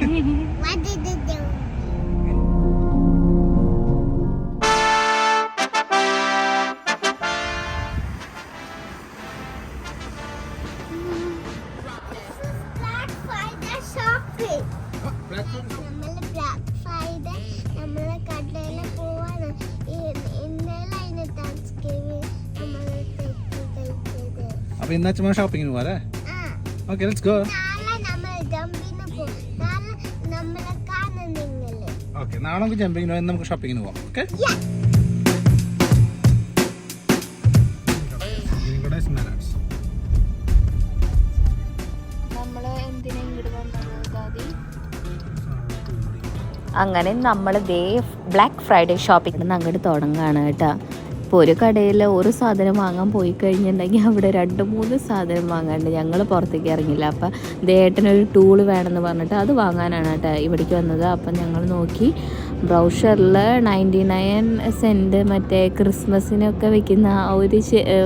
What did you do? Black Friday shopping. Black Friday shop. നമ്മള് Black Friday നമ്മള് കടയില് പോവാണ്. ഇന്നലെ അതിന് Thanksgiving നമ്മള് കഴിച്ചത്. അപ്പൊ ഇന്ന് അച്ഛമ്മ ഷോപ്പിങ്ങിന് പോവാ അല്ലേ? Okay let's go. നാളെ നമ്മൾ ജമ്പിന് പോകും. നാളെ നമ്മളെ കാണും നിങ്ങള്. ഓക്കെ നാളെ നമുക്ക് ജമ്പിങ്ങിന് പോകാം, നമുക്ക് ഷോപ്പിങ്ങിന് പോവാം. ഓക്കെ അങ്ങനെ നമ്മൾ ദേ ബ്ലാക്ക് ഫ്രൈഡേ ഷോപ്പിംഗ് അങ്ങോട്ട് തുടങ്ങുകയാണ് കേട്ടോ. ഇപ്പോൾ ഒരു കടയിൽ ഒരു സാധനം വാങ്ങാൻ പോയി കഴിഞ്ഞിട്ടുണ്ടെങ്കിൽ അവിടെ 2-3 സാധനം വാങ്ങാണ്ട് ഞങ്ങൾ പുറത്തേക്ക് ഇറങ്ങില്ല. അപ്പം ദേട്ടനൊരു ടൂള് വേണമെന്ന് പറഞ്ഞിട്ട് അത് വാങ്ങാനാണ് കേട്ടോ ഇവിടേക്ക് വന്നത്. അപ്പം ഞങ്ങൾ നോക്കി ബ്രൗഷറിൽ 99 സെൻറ്റ് മറ്റേ ക്രിസ്മസിനൊക്കെ വെക്കുന്ന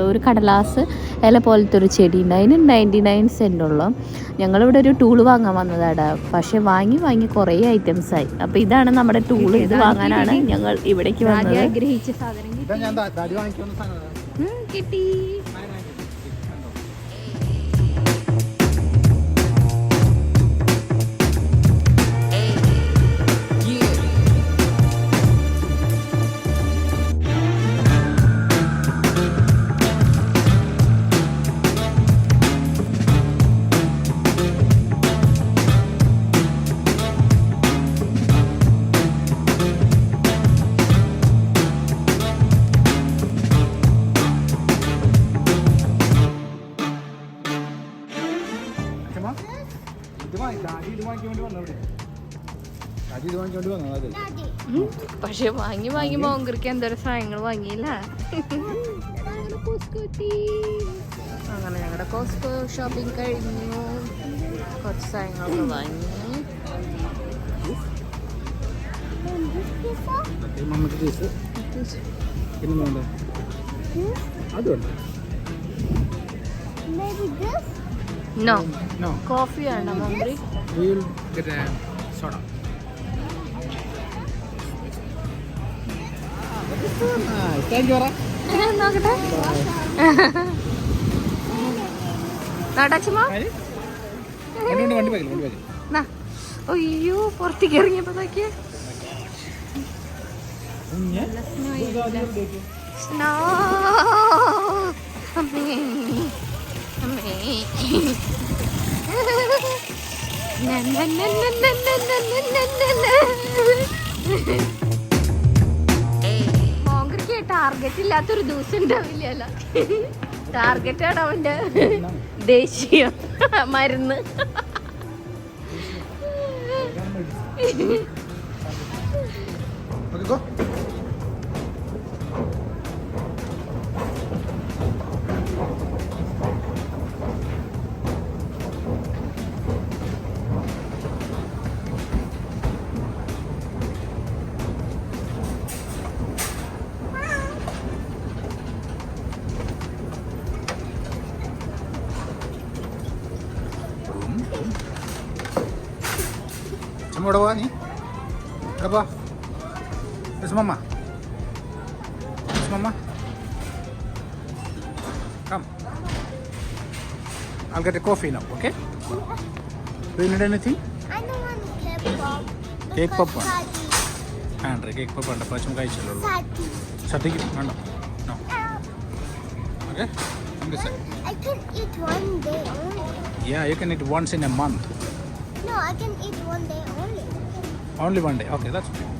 ഒരു കടലാസ് ഇല പോലത്തെ ഒരു ചെടി ഉണ്ട്, അതിന് 99 സെൻറ്റ് ഉള്ളൂ. ഞങ്ങളിവിടെ ഒരു ടൂള് വാങ്ങാൻ വന്നതാണ്. പക്ഷെ വാങ്ങി കുറേ ഐറ്റംസായി. അപ്പോൾ ഇതാണ് നമ്മുടെ ടൂള്. ഇത് വാങ്ങാനാണ് ഞങ്ങൾ ഇവിടേക്ക് വന്നത്. ആഗ്രഹിച്ച സാധനം കിട്ടി. പക്ഷെ വാങ്ങി മോങ്കറിക്ക് എന്തോരം സാധനങ്ങൾ വാങ്ങിയില്ല. അങ്ങനെ ഞങ്ങളുടെ കോസ്കോ ഷോപ്പിംഗ് കഴിഞ്ഞു. കുറച്ച് സാധനങ്ങളൊക്കെ വാങ്ങി. നോ കോഫി വേണ്ട മോങ്കറി. soda. Thank you. നോക്കട്ടെ നാടാച്ചമ്മ. അയ്യോ പുറത്തേക്ക് ഇറങ്ങിയപ്പോ നോക്കിയേ സ്നോ. മോങ്കറിക്ക് ടാർഗറ്റ് ഇല്ലാത്തൊരു ദിവസം ഉണ്ടാവില്ല. ടാർഗറ്റാണ് അവന്റെ ദേശീയ മരുന്ന്. What do you want? Where's Mama? Where's Mama? Come. I'll get a coffee now, okay? Do you need anything? I don't want cake pop. Cake pop one. Andre, cake pop and pachum kai chalo. Sati. No. Okay? On this side. I can eat one day only. Yeah, you can eat once in a month. No, I can eat one day only. Only one day. Okay, that's fine.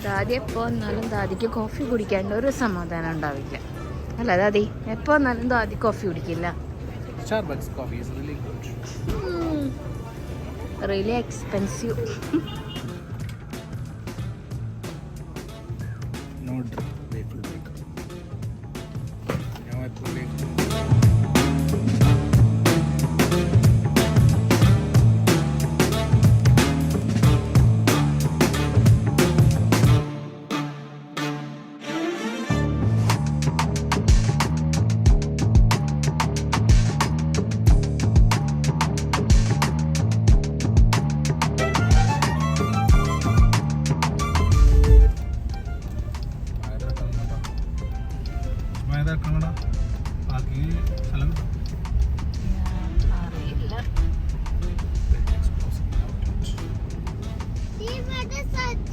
ദാദി എപ്പോൾ വന്നാലും ദാദിക്ക് coffee കുടിക്കാണ്ട് ഒരു സമാധാനം ഉണ്ടാവില്ല. അല്ല ദാദി എപ്പോൾ വന്നാലും ദാദി coffee കുടിക്കില്ല. Starbucks coffee is really good. Really expensive. No drink. Wait. Now I put it.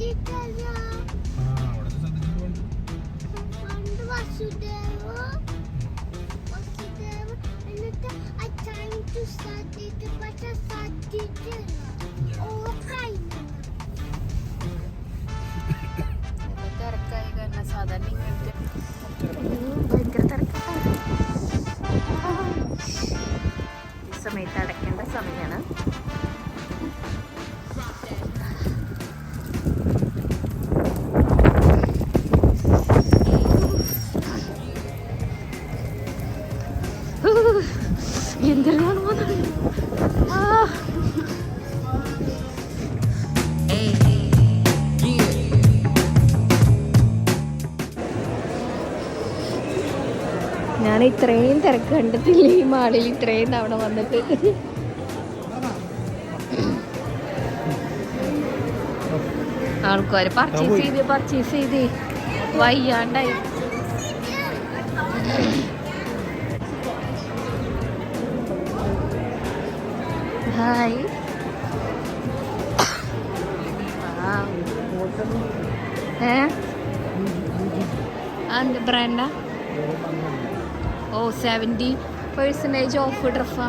അവിടെ ശ്രദ്ധിച്ചിട്ടുണ്ട്. പണ്ട് വസുദേവ് എന്നിട്ട് അച്ഛനിട്ട് സാധിച്ചിട്ട് പക്ഷെ സാധിച്ചിട്ടില്ല. തിരക്കായി കാരണം സാധാരണ ഇങ്ങനത്തെ ഭയങ്കര തിരക്കാണ്. ഈ സമയത്ത് അടയ്ക്കേണ്ട സമയമാണ്. എന്തെല്ലാം ഞാൻ ഇത്രയും തിരക്ക് കണ്ടിട്ടില്ല ഈ മാളിൽ ഇത്രയും തവണ വന്നിട്ട്. ആൾക്കാർ പർച്ചേസ് ചെയ്ത് വയ്യാണ്ടായി. ഹായ് എന്ത് ബ്രാൻഡാ? ഓ 70% ഓഫ് ഡ്രഫാ.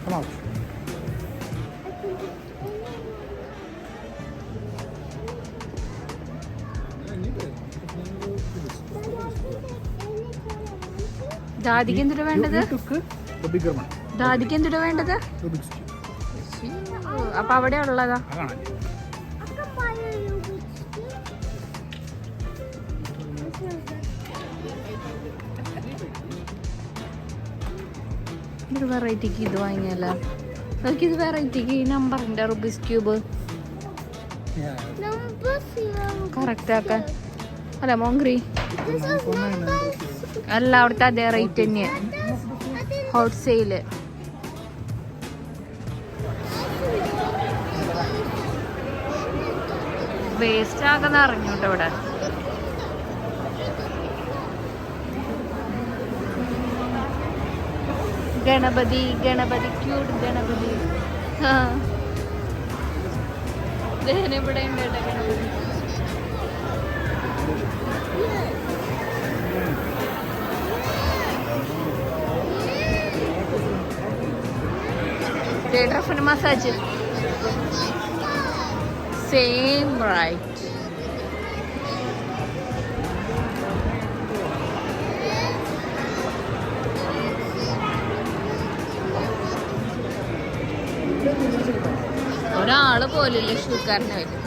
Come out. ദാദിക്ക് എന്തിനാ വേണ്ടത്? The bigger one. ദാദിക്ക് എന്തിനാ വേണ്ടത്? Rubik's cube. അപ്പൊ അവിടെ ഉള്ളതാ? അതാണ്. ഒരു വെറൈറ്റിക്ക് ഇത് വാങ്ങിയല്ല. ഇത് വെറൈറ്റിക്ക് ഈ നമ്പറിന്റെ റുബിക്സ് ക്യൂബ് കറക്റ്റ് ആക്കാൻ. അല്ല മോങ്ക്രി അല്ല, അവിടുത്തെ അതേ റേറ്റ് തന്നെയാണ് ഹോൾസെയില്. വേസ്റ്റ് ആകുന്ന അറിഞ്ഞൂട്ടോ ഇവിടെ. ഗണപതി ക്യൂട്ട് ഗണപതി. ഇവിടെ ഉണ്ട് കേട്ടോ ഗണപതി. ഡ്രഫിന് മസാജ് സെയിം റൈറ്റ്. ഒരാള് പോലില്ല ഷൂക്കാരന് വരും.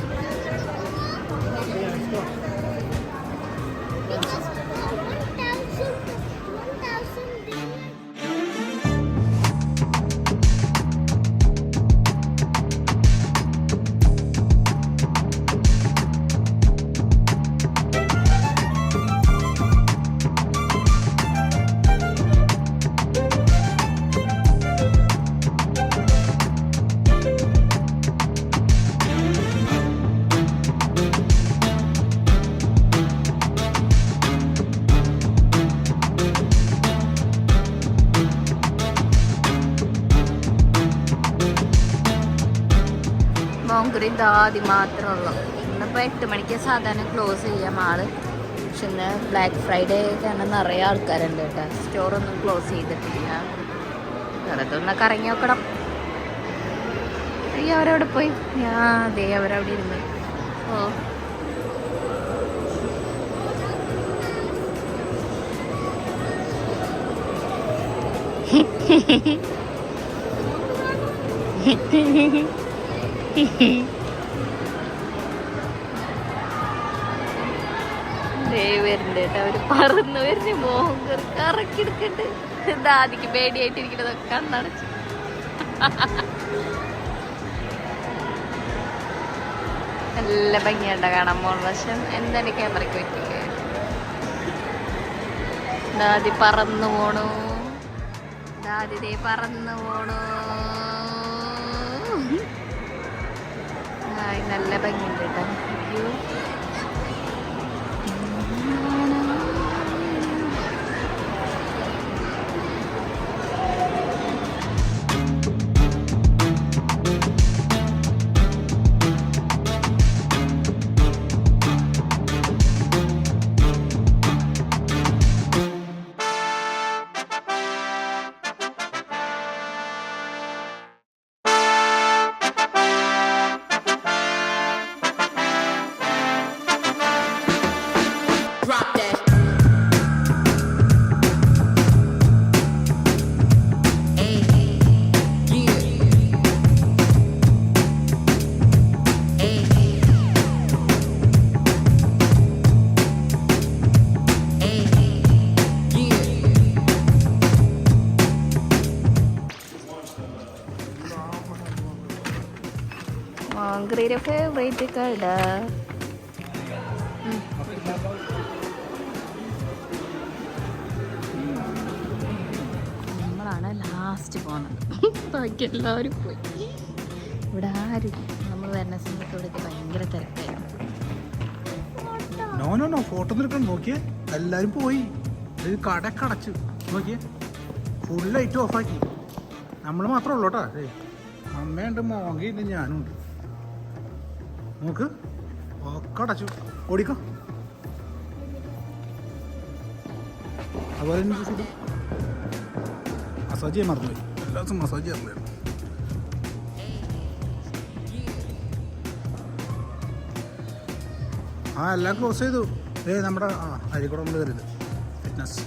മോങ്കുറി ദാദി മാത്രമേ ഉള്ളൂ. ഇന്നിപ്പോൾ 8 മണിക്ക് സാധാരണ ക്ലോസ് ചെയ്യാം ആള്. പക്ഷെ ഇന്ന് ബ്ലാക്ക് ഫ്രൈഡേ കാരണം നിറയെ ആൾക്കാരുണ്ട് കേട്ടോ. സ്റ്റോറൊന്നും ക്ലോസ് ചെയ്തിട്ടില്ല. വെറുതെ ഒന്ന് കറങ്ങി നോക്കണം. അയ്യോ അവരവിടെ പോയി. അതേ അവരവിടെ ഇരുന്ന്. ഓ വരുന്നുണ്ട് കേട്ടോ. അവര് പറന്ന് വരുന്ന മോഹം കറക്കി എടുക്കണ്ട്. ദാദിക്ക് പേടിയായിട്ടിരിക്കണതൊക്കെ കണ്ണടച്ച്. നല്ല ഭംഗിയുണ്ട കാണാൻ മോൾ വശം. എന്താണ് ക്യാമറയ്ക്ക് പറ്റില്ല. ദാദി പറന്നു പോണു. ദാദി പറന്നു പോണു. നല്ല ഭംഗിയുണ്ട് കേട്ടോ. മാങ്ക്രീയുടെ ഫേവറേറ്റ് കട. നമ്മളാണ് ലാസ്റ്റ് പോകുന്നത്. ബാക്കി എല്ലാവരും പോയി. ഇവിടെ ആരും നമ്മൾ വരുന്ന സമയത്ത് ഇവിടേക്ക് ഭയങ്കര തിരക്കായിരുന്നു. നോ ഫോട്ടോ എടുക്കാൻ നോക്കിയേ, എല്ലാരും പോയി. കടയൊക്കെ അടച്ചു നോക്കിയേ, ഫുൾ ലൈറ്റ് ഓഫാക്കി. നമ്മൾ മാത്രമേ ഉള്ളൂ കേട്ടോ. അമ്മയുണ്ട്, മോങ്കിയുണ്ട്, ഞാനും ഉണ്ട്. നോക്ക്, ഒക്കെ അടച്ചു. ഓടിക്കോ. അതുപോലെ മസാജ് ചെയ്യാൻ മറന്നുപോയി. എല്ലാ ദിവസവും മസാജ് ചെയ്യാറില്ലായിരുന്നു. എല്ലാം ക്ലോസ് ചെയ്തു. നമ്മുടെ അരിക്കുടം കൊണ്ട് കരുത് ഫിറ്റ്നസ്.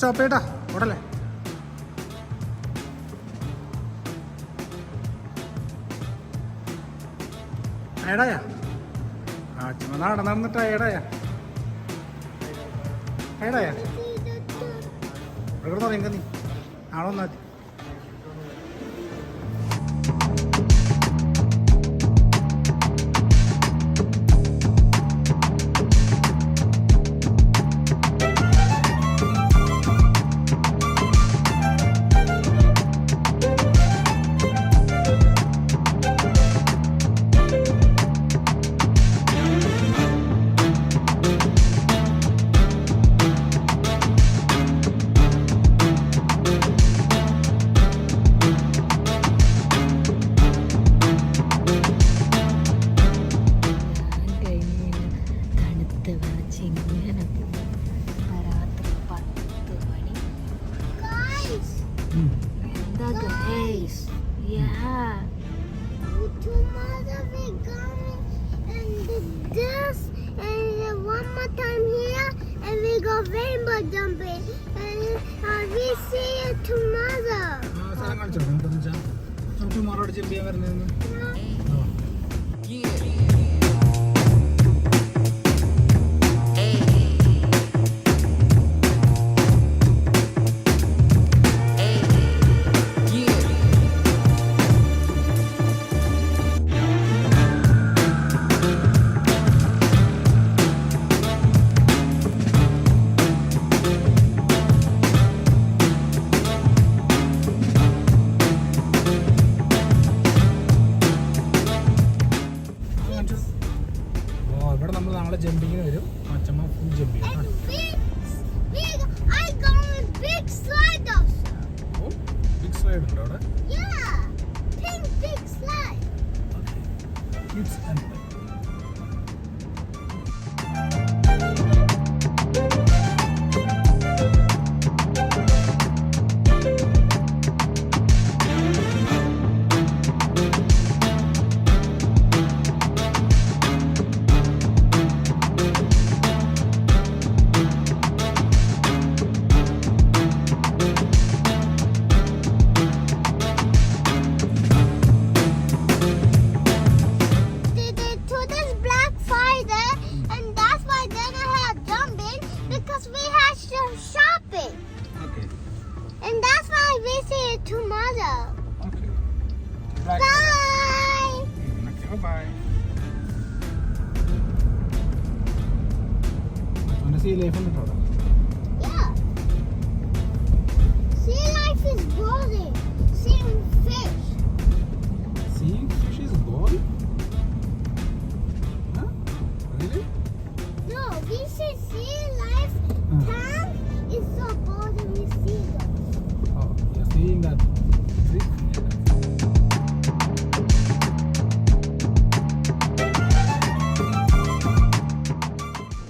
സ്റ്റോപ്പ് ചെയ്യട്ടാ, ഓടല്ലേ. ഏടായ ചുമ നടന്നിട്ട് ഏടായ ഇവിടെ പറയുക നീ നാളെ വന്നാൽ മതി. Rainbow jumping, and we see you tomorrow. നമുക്ക് മാറോട് ജമ്പ് ചെയ്യാൻ വരുന്നത്. will see you tomorrow. Okay. Black Bye. Okay, bye. See life on the product. Yeah. Sea life is boring. Seeing fish. Seeing fish is boring? Huh? Really? No, we say sea life tank is so boring we see them. Oh, you're seeing that. See?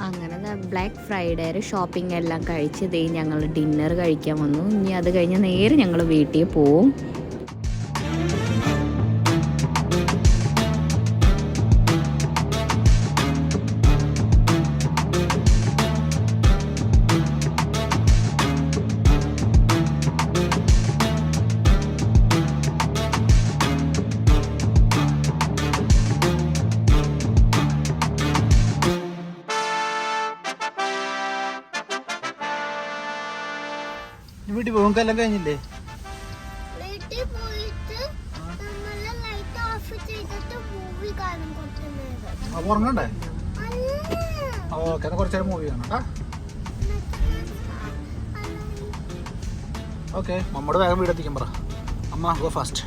അങ്ങനെ black ഫ്രൈഡേയുടെ shopping എല്ലാം കഴിച്ചത് ഞങ്ങൾ dinner കഴിക്കാൻ വന്നു. ഇനി അത് കഴിഞ്ഞ് നേരെ ഞങ്ങൾ വീട്ടിൽ പോവും. വീട്ടിൽ പോകുമ്പോൾ കഴിഞ്ഞില്ലേ? വീട്ടിൽ പോയിട്ട് നമ്മള് ലൈറ്റ് ഓഫ് ചെയ്തിട്ട് മൂവി കാണും കുറച്ച് നേരം. അപ്പോൾ ഉറങ്ങണ്ടേ? അല്ല. ഓക്കെ, എന്നാൽ കുറച്ച് നേരം മൂവി കാണാം. ഓക്കെ, മമ്മോട് വേഗം വീടെത്തിക്കാൻ പറ. അമ്മ ഗോ ഫാസ്റ്റ്.